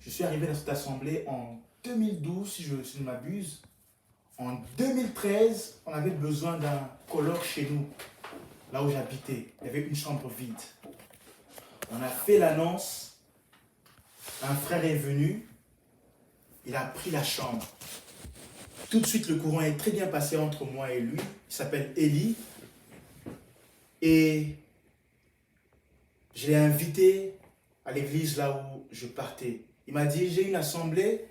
Je suis arrivé dans cette assemblée en 2012, si je ne m'abuse. En 2013, on avait besoin d'un colloque chez nous, là où j'habitais. Il y avait une chambre vide. On a fait l'annonce. Un frère est venu. Il a pris la chambre. Tout de suite, le courant est très bien passé entre moi et lui. Il s'appelle Eli. Et je l'ai invité à l'église là où je partais. Il m'a dit, j'ai une assemblée,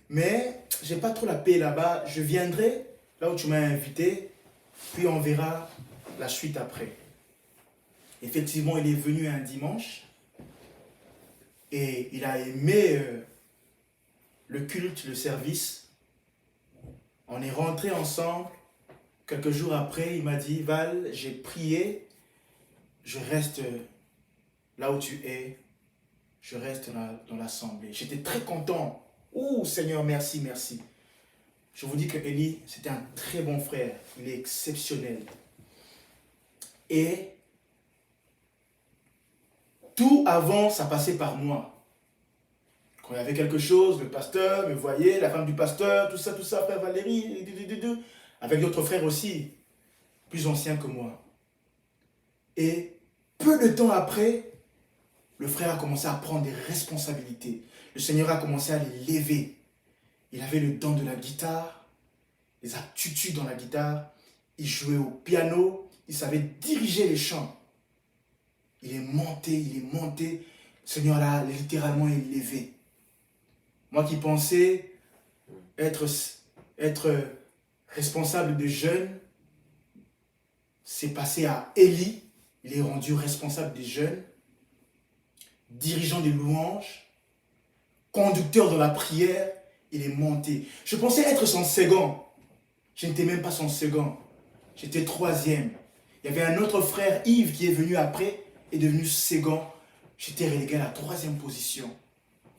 mais je n'ai pas trop la paix là-bas. Je viendrai là où tu m'as invité, puis on verra la suite après. Effectivement, il est venu un dimanche et il a aimé le culte, le service. On est rentrés ensemble. Quelques jours après, il m'a dit, Val, j'ai prié, je reste là où tu es, je reste dans l'assemblée. J'étais très content. Oh Seigneur, merci, merci. Je vous dis que Eli, c'était un très bon frère. Il est exceptionnel. Et tout avant, ça passait par moi. Quand il y avait quelque chose, le pasteur me voyait, la femme du pasteur, tout ça, frère Valérie, avec d'autres frères aussi, plus anciens que moi. Et peu de temps après, le frère a commencé à prendre des responsabilités. Le Seigneur a commencé à les lever. Il avait le don de la guitare, les aptitudes dans la guitare. Il jouait au piano, il savait diriger les chants. Il est monté. Le Seigneur l'a littéralement élevé. Moi qui pensais être responsable de jeunes, c'est passé à Eli. Il est rendu responsable des jeunes, dirigeant des louanges, conducteur de la prière. Il est monté. Je pensais être son second. Je n'étais même pas son second. J'étais troisième. Il y avait un autre frère, Yves, qui est venu après, est devenu second. J'étais relégué à la troisième position.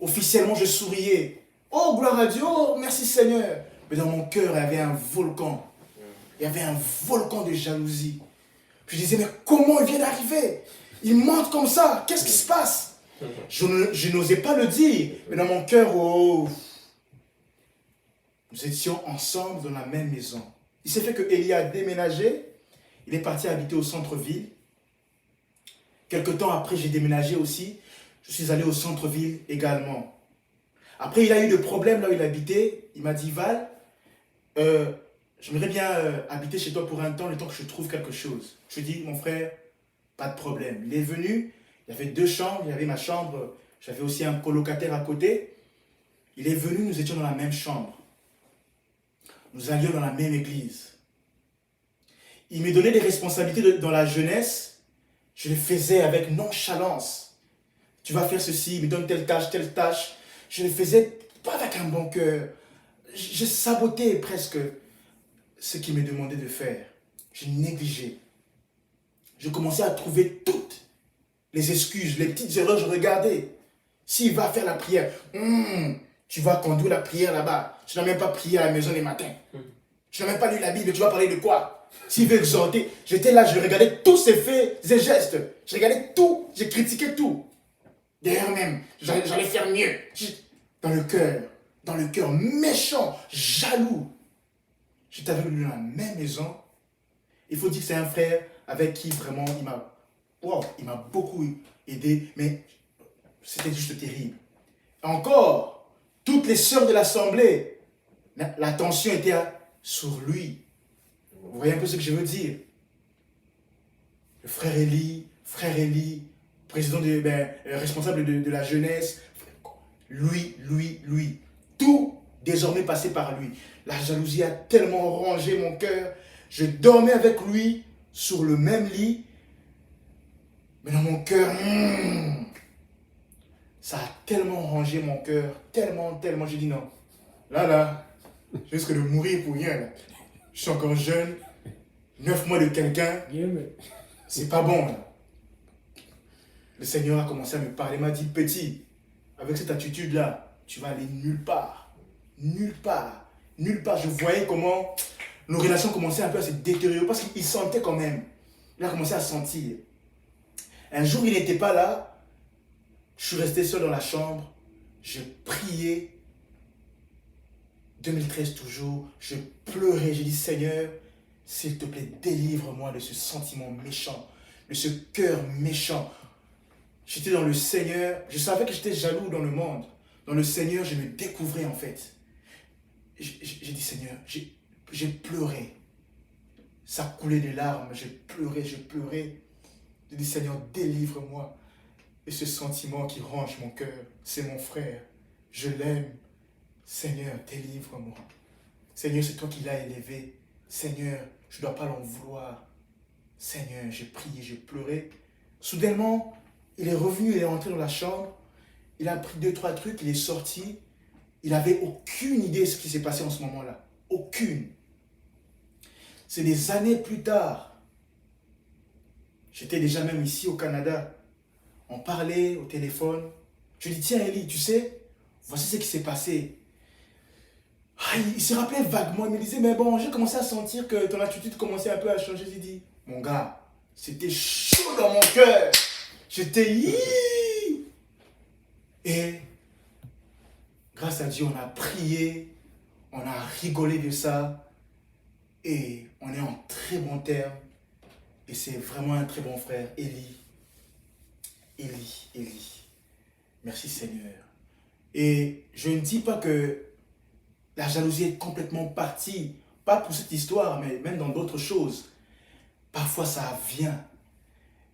Officiellement, je souriais. Oh, gloire à Dieu, oh, merci Seigneur. Mais dans mon cœur, il y avait un volcan. Il y avait un volcan de jalousie. Je disais, mais comment il vient d'arriver? Il monte comme ça, qu'est-ce qui se passe? Je n'osais pas le dire, mais dans mon cœur, oh, nous étions ensemble dans la même maison. Il s'est fait que Eli a déménagé. Il est parti habiter au centre-ville. Quelque temps après, j'ai déménagé aussi. Je suis allé au centre-ville également. Après, il a eu des problèmes là où il habitait. Il m'a dit, Val, j'aimerais bien habiter chez toi pour un temps, le temps que je trouve quelque chose. Je lui ai dit, mon frère, pas de problème. Il est venu, il y avait 2 chambres, il y avait ma chambre, j'avais aussi un colocataire à côté. Il est venu, nous étions dans la même chambre. Nous allions dans la même église. Il me donnait des responsabilités dans la jeunesse. Je les faisais avec nonchalance. Tu vas faire ceci, il me donne telle tâche. Je les faisais pas avec un bon cœur. Je sabotais presque ce qu'il me demandait de faire. Je négligeais. Je commençais à trouver toutes les excuses, les petites erreurs, je regardais. S'il va faire la prière, tu vas conduire la prière là-bas. Tu n'as même pas prié à la maison les matins. Tu n'as même pas lu la Bible, tu vas parler de quoi? S'il veut exhorter, j'étais là, je regardais tous ses faits et gestes. Je regardais tout, j'ai critiqué tout. D'ailleurs même, j'allais faire mieux. Dans le cœur méchant, jaloux. J'étais avec lui dans la même maison. Il faut dire que c'est un frère avec qui vraiment il m'a beaucoup aidé, mais c'était juste terrible. Encore, toutes les sœurs de l'assemblée, l'attention était sur lui. Vous voyez un peu ce que je veux dire? Le frère Eli, président responsable de la jeunesse, lui. Tout désormais passait par lui. La jalousie a tellement rongé mon cœur. Je dormais avec lui sur le même lit. Mais dans mon cœur, ça a tellement rongé mon cœur. Tellement. J'ai dit non. Là, je risque de mourir pour rien. Là. Je suis encore jeune. 9 mois de quelqu'un. C'est pas bon. Là. Le Seigneur a commencé à me parler. Il m'a dit, petit, avec cette attitude-là, tu vas aller nulle part. Nulle part. Je voyais comment nos relations commençaient un peu à se détériorer parce qu'il sentait quand même. Il a commencé à sentir. Un jour, il n'était pas là. Je suis resté seul dans la chambre. je priais, 2013 toujours, je pleurais, je dis Seigneur, s'il te plaît, délivre-moi de ce sentiment méchant, de ce cœur méchant. J'étais dans le Seigneur, je savais que j'étais jaloux dans le monde. Dans le Seigneur, je me découvrais en fait. J'ai dit Seigneur, j'ai pleuré. Ça coulait des larmes, j'ai pleuré. J'ai dit Seigneur, délivre-moi de ce sentiment qui ronge mon cœur. C'est mon frère, je l'aime. Seigneur, délivre-moi. Seigneur, c'est toi qui l'as élevé. Seigneur, je ne dois pas l'en vouloir. Seigneur, j'ai prié, j'ai pleuré. Soudainement, il est revenu, il est entré dans la chambre. Il a pris 2-3 trucs, il est sorti. Il n'avait aucune idée de ce qui s'est passé en ce moment-là. Aucune. C'est des années plus tard. J'étais déjà même ici au Canada. On parlait au téléphone. Je lui dis, tiens Elie, tu sais, voici ce qui s'est passé. Ah, il se rappelait vaguement, il me disait, mais bon, j'ai commencé à sentir que ton attitude commençait un peu à changer. J'ai dit, mon gars, c'était chaud dans mon cœur. J'étais... Et grâce à Dieu, on a prié, on a rigolé de ça. Et on est en très bon terme. Et c'est vraiment un très bon frère, Elie. Elie. Merci Seigneur. Et je ne dis pas que la jalousie est complètement partie, pas pour cette histoire, mais même dans d'autres choses. Parfois ça vient.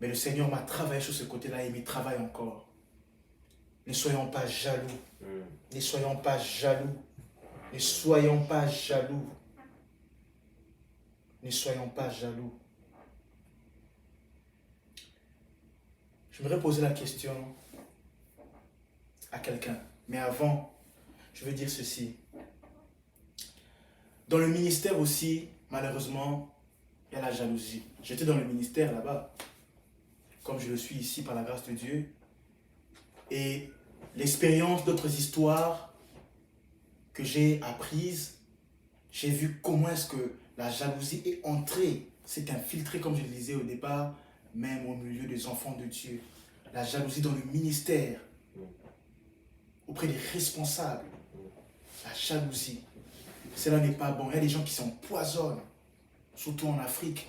Mais le Seigneur m'a travaillé sur ce côté-là et il me travaille encore. Ne soyons pas jaloux. Ne soyons pas jaloux. Ne soyons pas jaloux. Ne soyons pas jaloux. Je voudrais poser la question à quelqu'un. Mais avant, je veux dire ceci. Dans le ministère aussi, malheureusement, il y a la jalousie. J'étais dans le ministère là-bas, comme je le suis ici par la grâce de Dieu. Et l'expérience d'autres histoires que j'ai apprises, j'ai vu comment est-ce que la jalousie est entrée, s'est infiltrée, comme je le disais au départ, même au milieu des enfants de Dieu. La jalousie dans le ministère, auprès des responsables. La jalousie, cela n'est pas bon. Il y a des gens qui s'empoisonnent, surtout en Afrique,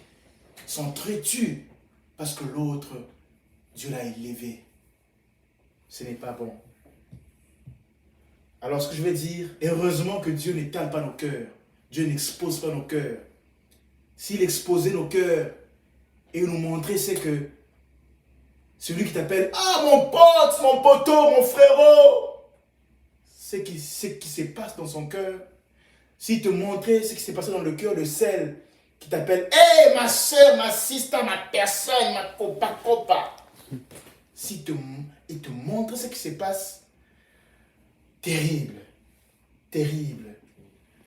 s'entretuent parce que l'autre, Dieu l'a élevé. Ce n'est pas bon. Alors ce que je vais dire, heureusement que Dieu n'étale pas nos cœurs. Dieu n'expose pas nos cœurs. S'il exposait nos cœurs et nous montrait, c'est que celui qui t'appelle, ah mon pote, mon poteau, mon frérot, ce qui se passe dans son cœur, s'il te montrait ce qui s'est passé dans le cœur de celle qui t'appelle, hé ma soeur, ma sister, ma personne, ma copa. Il te montre ce qui se passe, terrible.